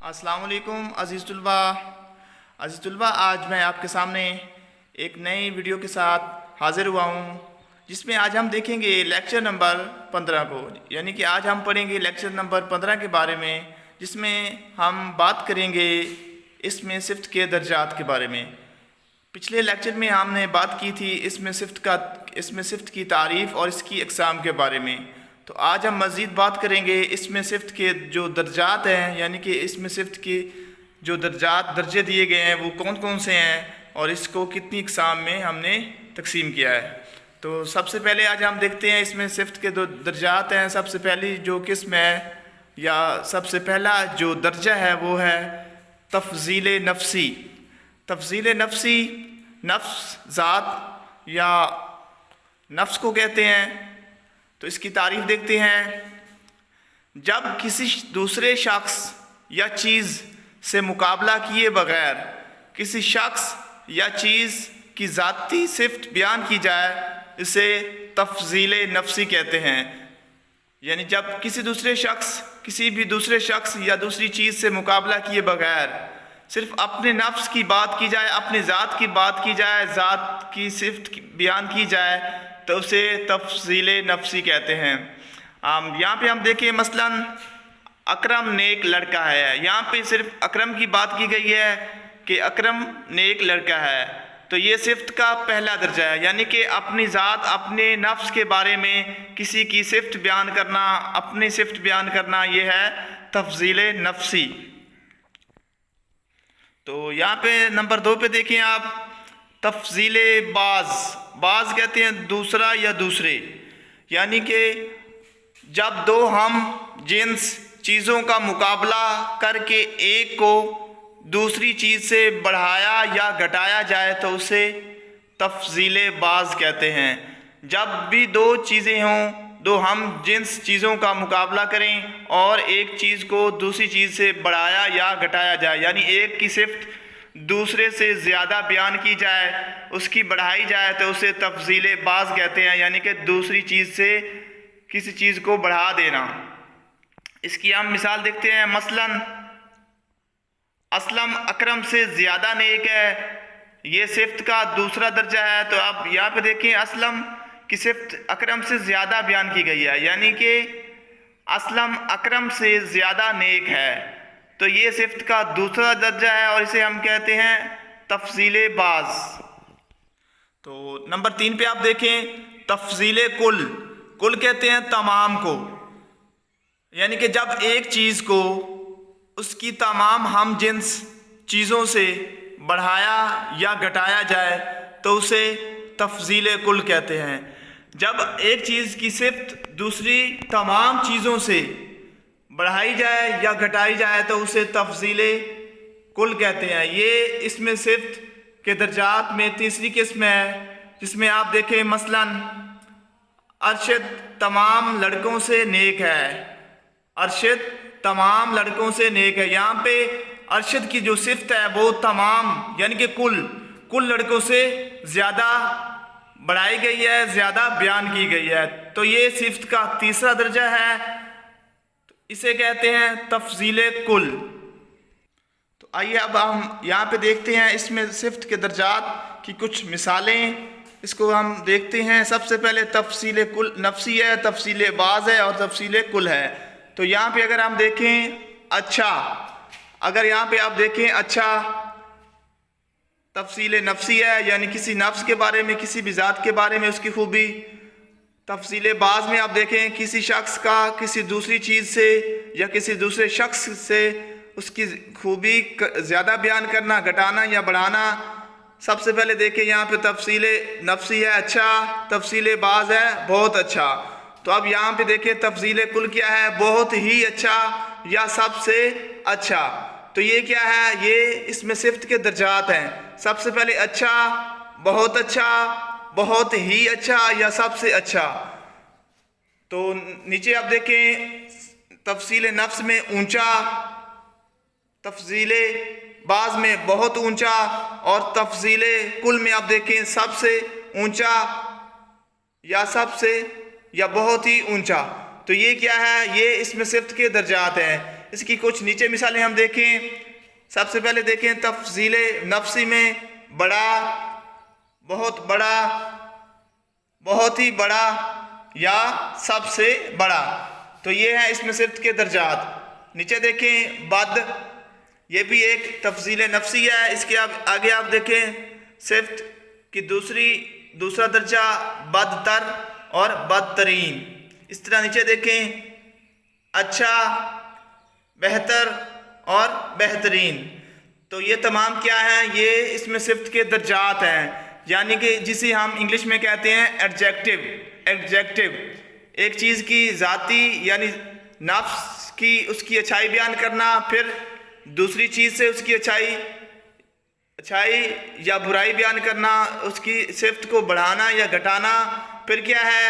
अस्सलाम वालेकुम अज़ीज़ तलबा, आज मैं आपके सामने एक नई वीडियो के साथ हाज़िर हुआ हूँ, जिसमें आज हम देखेंगे लेक्चर नंबर 15 को। यानी कि आज हम पढ़ेंगे लेक्चर नंबर 15 के बारे में, जिसमें हम बात करेंगे इसमें सिफ्त के दर्जात के बारे में। पिछले लेक्चर में हमने बात की थी इसमें सिफ्त की तारीफ़ और इसकी अक़साम के बारे में। तो आज हम मज़ीद बात करेंगे इसमें सिफ्त के जो दर्जात हैं, यानी कि इसमें सिफ्त के जो दर्जे दिए गए हैं वो कौन कौन से हैं और इसको कितनी अक़साम में हमने तकसीम किया है। तो सबसे पहले आज हम देखते हैं इसमें सिफ्त के दो दर्जात हैं। सबसे पहली जो किस्म है या सबसे पहला जो दर्जा है वो है तफ़ज़ील नफ्सी। तफ़ज़ील नफ्सी नफ्स ज़ात या नफ्स को कहते हैं। तो इसकी तारीफ़ देखते हैं। जब किसी दूसरे शख्स या चीज़ से मुकाबला किए बग़ैर किसी शख्स या चीज़ की ज़ाती सिफ्त बयान की जाए, इसे तफ़ज़ील नफ्सी कहते हैं। यानी जब किसी भी दूसरे शख्स या दूसरी चीज़ से मुकाबला किए बग़ैर सिर्फ़ अपने नफ्स की बात की जाए, अपनी ज़ात की बात की जाए, ज़ात की सिफ्त बयान की जाए, तो उसे तफ़ज़ील नफ्सी कहते हैं। यहाँ पे हम देखें मसलन अकरम नेक लड़का है। यहाँ पे सिर्फ अकरम की बात की गई है कि अकरम नेक लड़का है। तो ये सिफ्त का पहला दर्जा है, यानी कि अपनी ज़ात अपने नफ्स के बारे में किसी की सिफ्त बयान करना, अपनी सिफ्त बयान करना, ये है तफ़ज़ील नफ्सी। तो यहाँ पे नंबर 2 पे देखें आप तफ़ज़ील बाज़ कहते हैं दूसरा या दूसरे। यानी कि जब दो हम जिन्स चीज़ों का मुकाबला करके एक को दूसरी चीज़ से बढ़ाया या घटाया जाए तो उसे तफ़ज़ील बाज़ कहते हैं। जब भी दो चीज़ें हों, दो हम जिन्स चीज़ों का मुकाबला करें और एक चीज़ को दूसरी चीज़ से बढ़ाया या घटाया जाए, यानी एक की सिफ्त दूसरे से ज़्यादा बयान की जाए, उसकी बढ़ाई जाए, तो उसे तफ़ज़ील बाज़ कहते हैं। यानी कि दूसरी चीज़ से किसी चीज़ को बढ़ा देना। इसकी हम मिसाल देखते हैं। मसलन असलम अकरम से ज़्यादा नेक है, ये सिफ्त का दूसरा दर्जा है। तो अब यहाँ पे देखें असलम की सिफ्त अकरम से ज़्यादा बयान की गई है, यानी कि असलम अकरम से ज़्यादा नेक है। तो ये सिफ्त का दूसरा दर्जा है और इसे हम कहते हैं तफ़ज़ील बाज़। तो नंबर 3 पे आप देखें तफ़ज़ील कुल कहते हैं तमाम को। यानी कि जब एक चीज़ को उसकी तमाम हम जिन्स चीज़ों से बढ़ाया या घटाया जाए तो उसे तफ़ज़ील कुल कहते हैं। जब एक चीज़ की सिफ्त दूसरी तमाम चीज़ों से बढ़ाई जाए या घटाई जाए तो उसे तफ़ज़ील कुल कहते हैं। ये इसमें सिफ्त के दर्जात में तीसरी किस्म है, जिसमें आप देखें मसलन अरशद तमाम लड़कों से नेक है। अरशद तमाम लड़कों से नेक है। यहाँ पे अरशद की जो सिफ्त है वो तमाम यानी कि कुल लड़कों से ज़्यादा बढ़ाई गई है, ज़्यादा बयान की गई है। तो ये सिफ्त का तीसरा दर्जा है, इसे कहते हैं तफ़ज़ील कुल। तो आइए अब हम यहाँ पे देखते हैं इसमें सिफ्त के दर्जात की कुछ मिसालें। इसको हम देखते हैं। सबसे पहले तफ़ज़ील कुल नफ्सी है, तफ़ज़ील बाज़ है और तफ़ज़ील कुल है। तो यहाँ पे अगर हम देखें अच्छा, अगर यहाँ पे आप देखें अच्छा तफ़ज़ील नफ्सी है, यानी किसी नफ्स के बारे में, किसी भी ज़ात के बारे में, उसकी खूबी। तफ़ज़ील बाज़ में आप देखें किसी शख्स का किसी दूसरी चीज़ से या किसी दूसरे शख्स से उसकी खूबी ज़्यादा बयान करना, घटाना या बढ़ाना। सबसे पहले देखें यहाँ पे तफ़ज़ील नफ्सी है अच्छा, तफ़ज़ील बाज़ है बहुत अच्छा। तो अब यहाँ पे देखें तफ़ज़ील कुल क्या है, बहुत ही अच्छा या सबसे अच्छा। तो ये क्या है, ये इसमें सिफ्त के दर्जात हैं। सबसे पहले अच्छा, बहुत अच्छा, बहुत ही अच्छा या सबसे अच्छा। तो नीचे आप देखें तफ़ज़ील नफ्स में ऊंचा, तफ़ज़ील बाज़ में बहुत ऊंचा और तफ़ज़ील कुल में आप देखें सबसे ऊंचा या सबसे या बहुत ही ऊंचा। तो ये क्या है, ये इसमें सिफ्त के दर्जात हैं। اس کی کچھ نیچے مثالیں ہم دیکھیں. سب سے پہلے دیکھیں تفضیل نفسی میں بڑا، بہت بڑا، بہت ہی بڑا یا سب سے بڑا. تو یہ ہے اس میں صفت کے درجات. نیچے دیکھیں بد، یہ بھی ایک تفضیل نفسی ہے. اس کے آگے آپ دیکھیں صفت کی دوسرا درجہ بدتر اور بدترین. اس طرح نیچے دیکھیں اچھا، بہتر اور بہترین. تو یہ تمام کیا ہیں؟ یہ اس میں صفت کے درجات ہیں، یعنی کہ جسے ہم انگلش میں کہتے ہیں ایڈجیکٹو. ایک چیز کی ذاتی یعنی نفس کی اس کی اچھائی بیان کرنا، پھر دوسری چیز سے اس کی اچھائی یا برائی بیان کرنا، اس کی صفت کو بڑھانا یا گھٹانا. پھر کیا ہے؟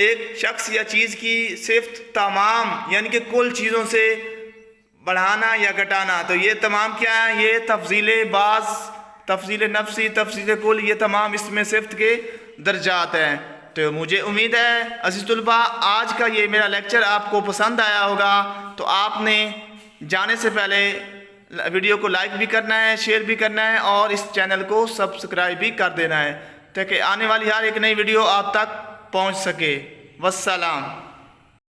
ایک شخص یا چیز کی صفت تمام یعنی کہ کل چیزوں سے بڑھانا یا گھٹانا. تو یہ تمام کیا ہے؟ یہ تفضیل بعض، تفضیل نفسی، تفضیل کل، یہ تمام اس میں صفت کے درجات ہیں. تو مجھے امید ہے عزیز طلبہ آج کا یہ میرا لیکچر آپ کو پسند آیا ہوگا. تو آپ نے جانے سے پہلے ویڈیو کو لائک بھی کرنا ہے، شیئر بھی کرنا ہے اور اس چینل کو سبسکرائب بھی کر دینا ہے تاکہ آنے والی ہر ایک نئی ویڈیو آپ تک پہنچ سکے. والسلام.